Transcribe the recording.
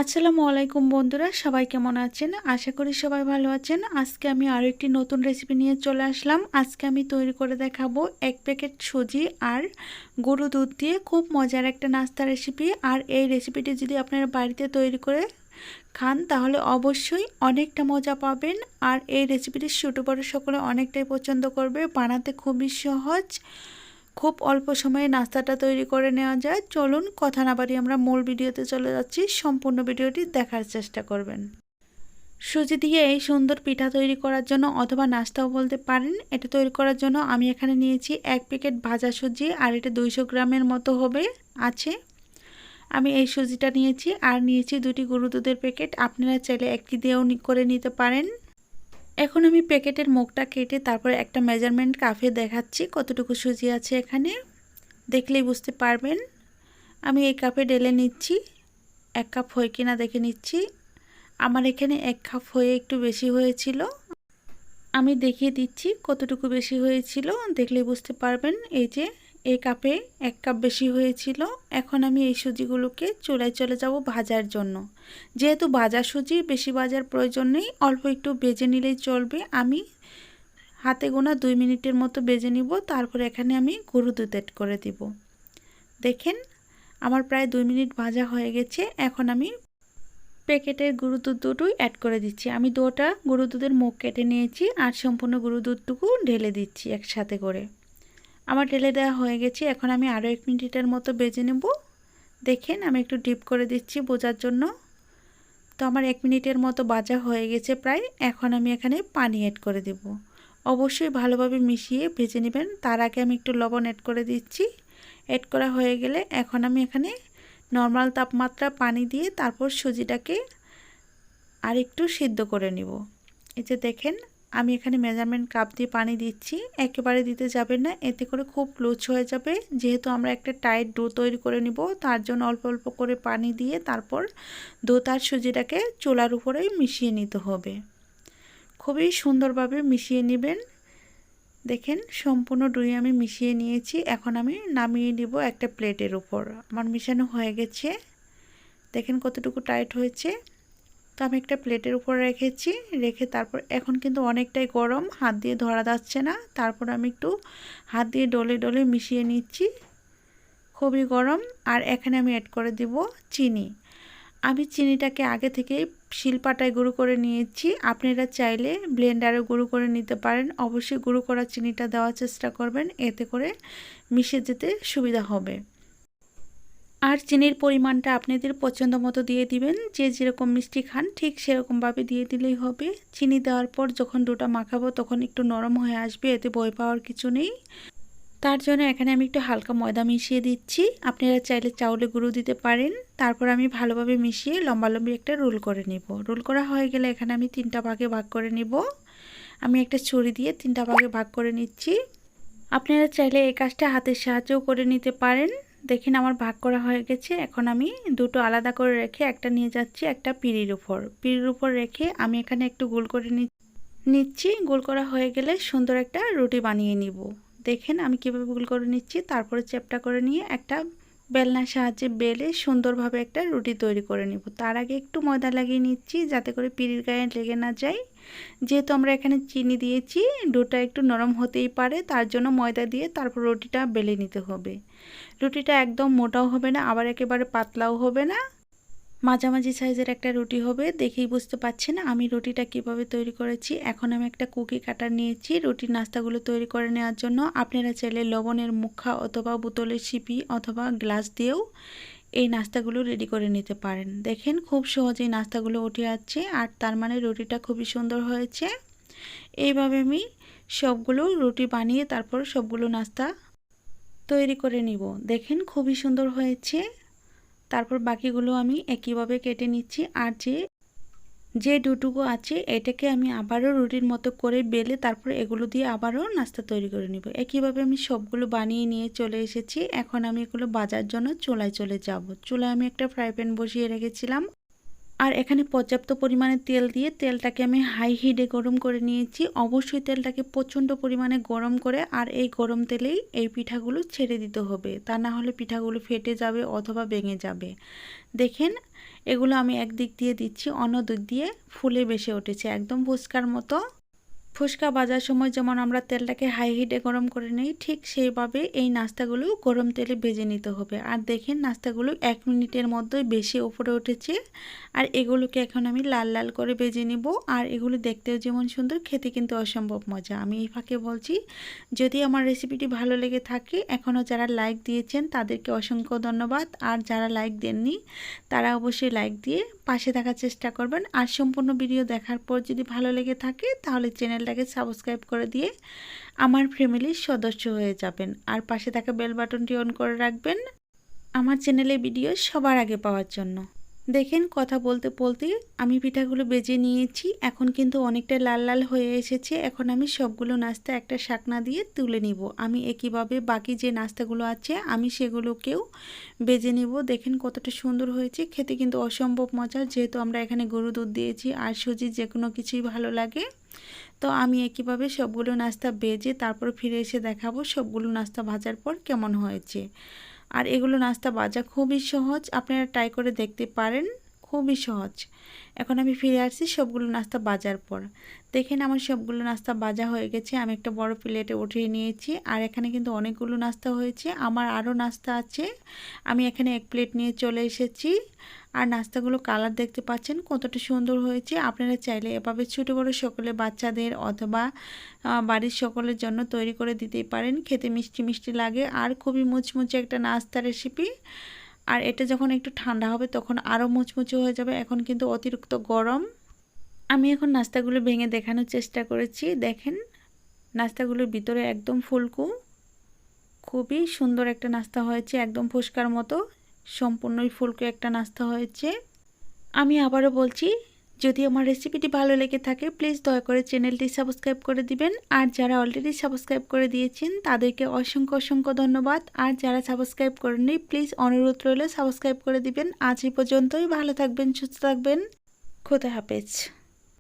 আসসালামু আলাইকুম বন্ধুরা, সবাই কেমন আছেন? আশা করি সবাই ভালো আছেন। আজকে আমি আরও একটি নতুন রেসিপি নিয়ে চলে আসলাম। আজকে আমি তৈরি করে দেখাবো 1 প্যাকেট সুজি আর গরু দুধ দিয়ে খুব মজার একটা নাস্তা রেসিপি। আর এই রেসিপিটি যদি আপনারা বাড়িতে তৈরি করে খান তাহলে অবশ্যই অনেকটা মজা পাবেন। আর এই রেসিপিটি ছোটো বড় সকলে অনেকটাই পছন্দ করবে। বানাতে খুবই সহজ, খুব অল্প সময়ে নাস্তাটা তৈরি করে নেওয়া যায়। চলুন কথা না বাড়িয়ে আমরা মূল ভিডিওতে চলে যাচ্ছি। সম্পূর্ণ ভিডিওটি দেখার চেষ্টা করবেন। সুজি দিয়ে এই সুন্দর পিঠা তৈরি করার জন্য অথবা নাস্তাও বলতে পারেন, এটা তৈরি করার জন্য আমি এখানে নিয়েছি 1 প্যাকেট ভাজা সুজি, আর এটা 200 গ্রামের মতো হবে আছে। আমি এই সুজিটা নিয়েছি আর নিয়েছি 2টি গরু দুধের প্যাকেট। আপনারা চাইলে একটি দিয়েও করে নিতে পারেন। এখন আমি প্যাকেটের মুখটা কেটে তারপরে একটা মেজারমেন্ট কাপে দেখাচ্ছি কতটুকু সুজি আছে। এখানে দেখলেই বুঝতে পারবেন। আমি এই কাপে ঢেলে নিচ্ছি। 1 কাপ হয় কিনা দেখে নিচ্ছি। আমার এখানে 1 কাপ হয়ে একটু বেশি হয়েছিল। আমি দেখিয়ে দিচ্ছি কতটুকু বেশি হয়েছিল, দেখলেই বুঝতে পারবেন। এই যে এই কাপে 1 কাপ বেশি হয়েছিল। এখন আমি এই সুজিগুলোকে চুলায় চলে যাব ভাজার জন্য। যেহেতু ভাজা সুজি, বেশি ভাজার প্রয়োজন নেই, অল্প একটু ভেজে নিলেই চলবে। আমি হাতে গোনা 2 মিনিটের মতো ভেজে নিব। তারপরে এখানে আমি গরু দুধ অ্যাড করে দিব। দেখেন আমার প্রায় 2 মিনিট ভাজা হয়ে গেছে। এখন আমি প্যাকেটের গরু দুধ দুটোই অ্যাড করে দিচ্ছি। আমি 2টা গরু দুধের মুখ কেটে নিয়েছি আর সম্পূর্ণ গরু দুধটুকু ঢেলে দিচ্ছি একসাথে করে। আমার ঢেলে দেওয়া হয়ে গেছে। এখন আমি আরও 1 মিনিটের মতো ভেজে নেব। দেখেন আমি একটু ডিপ করে দিচ্ছি বোঝার জন্য। তো আমার 1 মিনিটের মতো ভাজা হয়ে গেছে প্রায়। এখন আমি এখানে পানি অ্যাড করে দেব। অবশ্যই ভালোভাবে মিশিয়ে ভেজে নেবেন। তার আগে আমি একটু লবণ অ্যাড করে দিচ্ছি। অ্যাড করা হয়ে গেলে এখন আমি এখানে নর্মাল তাপমাত্রা পানি দিয়ে তারপর সুজিটাকে আর একটু সিদ্ধ করে নিব। এই যে দেখেন আমি এখানে মেজারমেন্ট কাপ দিয়ে পানি দিচ্ছি। একেবারে দিতে যাবেন না, এতে করে খুব লুজ হয়ে যাবে। যেহেতু আমরা একটা টাইট ডো তৈরি করে নিব, তার জন্য অল্প অল্প করে পানি দিয়ে তারপর দুধ আর সুজিটাকে চুলার উপরেই মিশিয়ে নিতে হবে। খুবই সুন্দরভাবে মিশিয়ে নেবেন। দেখেন সম্পূর্ণ ডুই আমি মিশিয়ে নিয়েছি। এখন আমি নামিয়ে নিব একটা প্লেটের উপর। আমার মিশানো হয়ে গেছে। দেখেন কতটুকু টাইট হয়েছে। তো আমি একটা প্লেটের উপর রেখেছি। রেখে তারপর এখন কিন্তু অনেকটাই গরম, হাত দিয়ে ধরা যাচ্ছে না। তারপর আমি একটু হাত দিয়ে ডলে ডলে মিশিয়ে নিচ্ছি। খুবই গরম। আর এখানে আমি অ্যাড করে দিব চিনি। আমি চিনিটাকে আগে থেকে শিলপাটায় গুঁড়ো করে নিয়েছি। আপনারা চাইলে ব্লেন্ডারে গুঁড়ো করে নিতে পারেন। অবশ্যই গুঁড়ো করা চিনিটা দেওয়ার চেষ্টা করবেন, এতে করে মিশে যেতে সুবিধা হবে। আর চিনির পরিমাণটা আপনাদের পছন্দ মতো দিয়ে দিবেন। যে যেরকম মিষ্টি খান ঠিক সেরকমভাবে দিয়ে দিলেই হবে। চিনি দেওয়ার পর যখন ডোটা মাখাবো তখন একটু নরম হয়ে আসবে, এতে ভয় পাওয়ার কিছু নেই। তার জন্য এখানে আমি একটু হালকা ময়দা মিশিয়ে দিচ্ছি। আপনারা চাইলে চাউলে গুঁড়ো দিতে পারেন। তারপর আমি ভালোভাবে মিশিয়ে লম্বালম্বি একটা রোল করে নিব। রোল করা হয়ে গেলে এখানে আমি 3টা ভাগে ভাগ করে নিব। আমি একটা ছুরি দিয়ে 3টা ভাগে ভাগ করে নিচ্ছি। আপনারা চাইলে এই কাজটা হাতের সাহায্যেও করে নিতে পারেন। দেখেন আমার ভাগ করা হয়ে গেছে। এখন আমি দুটো আলাদা করে রেখে একটা নিয়ে যাচ্ছি একটা পিঁড়ির উপর রেখে আমি এখানে একটু গোল করে নিচ্ছি। গোল করা হয়ে গেলে সুন্দর একটা রুটি বানিয়ে নিব। দেখেন আমি কীভাবে গোল করে নিচ্ছি। তারপরে চ্যাপটা করে নিয়ে একটা বেলনার সাহায্যে বেলে সুন্দরভাবে একটা রুটি তৈরি করে নিব। তার আগে একটু ময়দা লাগিয়ে নিচ্ছি যাতে করে পিঁড়ির গায়ে লেগে না যায়। যেহেতু আমরা এখানে চিনি দিয়েছি, ডোটা একটু নরম হতেই পারে, তার জন্য ময়দা দিয়ে তারপর রুটিটা বেলে নিতে হবে। রুটিটা একদম মোটাও হবে না, আবার একেবারে পাতলাও হবে না, মাঝামাঝি সাইজের একটা রুটি হবে। দেখেই বুঝতে পারছেন আমি রুটিটা কিভাবে তৈরি করেছি। এখন আমি একটা কুকি কাটার নিয়েছি রুটির নাস্তাগুলো তৈরি করে নেওয়ার জন্য। আপনারা চাইলে লবণের মুখা অথবা বোতলের সিপি অথবা গ্লাস দিয়েও এই নাস্তাগুলো রেডি করে নিতে পারেন। দেখেন খুব সহজেই নাস্তাগুলো উঠে যাচ্ছে, আর তার মানে রুটিটা খুবই সুন্দর হয়েছে। এইভাবে আমি সবগুলো রুটি বানিয়ে তারপর সবগুলো নাস্তা তৈরি করে নিব। দেখেন খুবই সুন্দর হয়েছে। তারপর বাকিগুলো আমি একইভাবে কেটে নিচ্ছি। আর যে ডোটুকু আছে এটাকে আমি আবারও রুটির মতো করে বেলে তারপর এগুলো দিয়ে আবারও নাস্তা তৈরি করে নিব। একইভাবে আমি সবগুলো বানিয়ে নিয়ে চলে এসেছি। এখন আমি এগুলো ভাজার জন্য চুলায় চলে যাব। চুলায় আমি একটা ফ্রাই প্যান বসিয়ে রেখেছিলাম, আর এখানে পর্যাপ্ত পরিমাণে তেল দিয়ে তেলটাকে আমি হাই হিটে গরম করে নিয়েছি। অবশ্যই তেলটাকে প্রচণ্ড পরিমাণে গরম করে আর এই গরম তেলেই এই পিঠাগুলো ছেড়ে দিতে হবে, তা না হলে পিঠাগুলো ফেটে যাবে অথবা ভেঙে যাবে। দেখেন এগুলো আমি একদিক দিয়ে দিচ্ছি, অন্য দিক দিয়ে ফুলে বেশি উঠেছে, একদম ফুচকার মতো। ফুচকা ভাজার সময় যেমন আমরা তেলটাকে হাই হিটে গরম করে নিই, ঠিক সেইভাবে এই নাস্তাগুলো গরম তেলে ভেজে নিতে হবে। আর দেখেন নাস্তাগুলো 1 মিনিটের মধ্যে বেশি উপরে উঠেছে। আর এগুলোকে এখন আমি লাল লাল করে ভেজে নিব। আর এগুলো দেখতেও যেমন সুন্দর, খেতে কিন্তু অসম্ভব মজা। আমি এই ফাঁকে বলছি, যদি আমার রেসিপিটি ভালো লেগে থাকে, এখনও যারা লাইক দিয়েছেন তাদেরকে অসংখ্য ধন্যবাদ। আর যারা লাইক দেননি তারা অবশ্যই লাইক দিয়ে পাশে থাকার চেষ্টা করবেন। আর সম্পূর্ণ ভিডিও দেখার পর যদি ভালো লেগে থাকে তাহলে চ্যানেলটাকে সাবস্ক্রাইব করে দিয়ে আমার ফ্যামিলির সদস্য হয়ে যাবেন। আর পাশে থাকা বেল বাটনটি অন করে রাখবেন আমার চ্যানেলে ভিডিও সবার আগে পাওয়ার জন্য। দেখেন কথা বলতে বলতে আমি পিঠাগুলো বেজে নিয়েছি, এখন কিন্তু অনেকটা লাল লাল হয়ে এসেছে। এখন আমি সবগুলো নাস্তা একটা শাকনা দিয়ে তুলে নিব। আমি একইভাবে বাকি যে নাস্তাগুলো আছে আমি সেগুলোকেও বেজে নিব। দেখেন কতটা সুন্দর হয়েছে, খেতে কিন্তু অসম্ভব মজা, যেহেতু আমরা এখানে গরু দুধ দিয়েছি আর সুজি যে কোনো কিছুই ভালো লাগে। তো আমি একইভাবে সবগুলো নাস্তা বেজে তারপর ফিরে এসে দেখাবো সবগুলো নাস্তা ভাজার পর কেমন হয়েছে। আর এগুলো নাস্তা ভাজা খুবই সহজ, আপনারা ট্রাই করে দেখতে পারেন, খুবই সহজ। এখন আমি ফিরে আসছি সবগুলো নাস্তা ভাজার পর। দেখেন আমার সবগুলো নাস্তা ভাজা হয়ে গেছে, আমি একটা বড় প্লেটে উঠিয়ে নিয়েছি। আর এখানে কিন্তু অনেকগুলো নাস্তা হয়েছে, আমার আরও নাস্তা আছে। আমি এখানে 1 প্লেট নিয়ে চলে এসেছি। আর নাস্তাগুলো কালার দেখতে পাচ্ছেন কতটা সুন্দর হয়েছে। আপনারা চাইলে এভাবে ছোটো বড়ো সকলে বাচ্চাদের অথবা বাড়ির সকলের জন্য তৈরি করে দিতেই পারেন, খেতে মিষ্টি মিষ্টি লাগে আর খুবই মুচমুচে একটা নাস্তা রেসিপি। আর এটা যখন একটু ঠান্ডা হবে তখন আরও মুচমুচে হয়ে যাবে, এখন কিন্তু অতিরিক্ত গরম। আমি এখন নাস্তাগুলো ভেঙে দেখানোর চেষ্টা করেছি। দেখেন নাস্তাগুলোর ভিতরে একদম ফুলকো, খুবই সুন্দর একটা নাস্তা হয়েছে, একদম ফুচকার মতো সম্পূর্ণই ফুলকো একটা নাস্তা হয়েছে। আমি আবারও বলছি, যদি আমার রেসিপিটি ভালো লেগে থাকে প্লিজ দয়া করে চ্যানেলটি সাবস্ক্রাইব করে দিবেন। আর যারা অলরেডি সাবস্ক্রাইব করে দিয়েছেন তাদেরকে অসংখ্য অসংখ্য ধন্যবাদ। আর যারা সাবস্ক্রাইব করেননি প্লিজ অনুরোধ রইল সাবস্ক্রাইব করে দিবেন। আজ এই পর্যন্তই, ভালো থাকবেন, সুস্থ থাকবেন, খোদা হাফেজ।